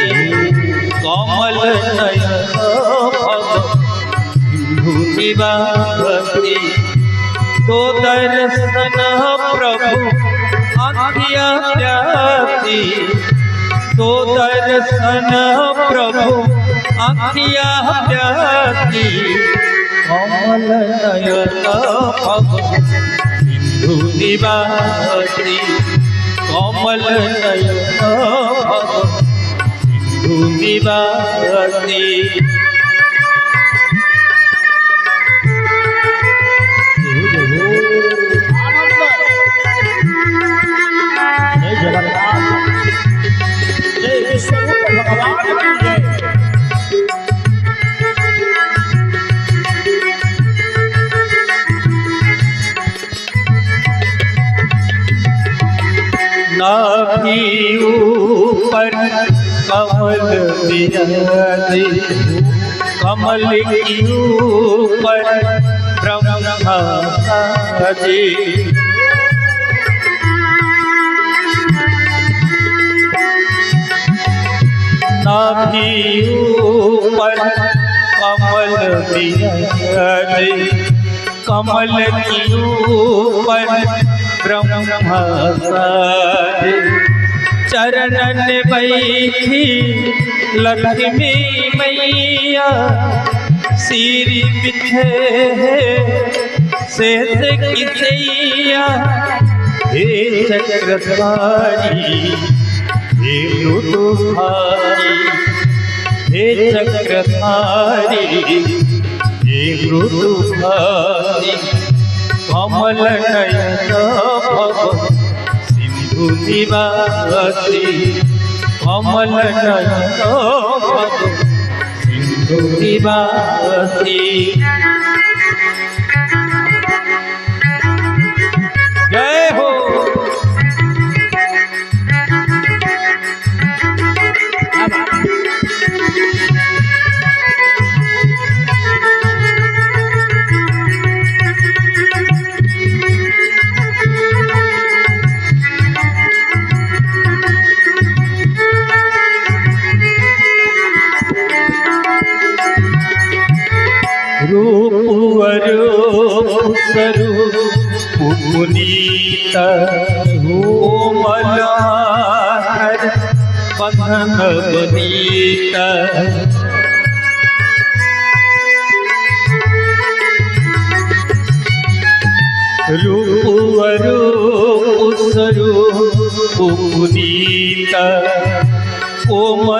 कमल नयन सिंधु निवासी तो दर्शन प्रभु आँखिया प्यासी तो दर्शन प्रभु आँखिया प्यासी कमल नयन सिंधु निवासी कमल नयन सिंधु निवासी नाभि ऊपर कमल विराजे कमल की ऊपर ब्रह्मा साजे नाभि ऊपर कमल विराजे कमल की ऊपर ब्रह्मा साजे चरणन बैठी लक्ष्मी मैया सिर बिछे शेष की सैया हे चक्रधारी हे मृदुभारी हे चक्रधारी हे मृदुभारी कमल नयन सिंधु निवासी कमल नयन सिंधु निवासी जय हो रूप अरूप स्वरूप पुनीत कोमलाहर बंधन बनीत रूप अरूप स्वरूप पुनीत कोमल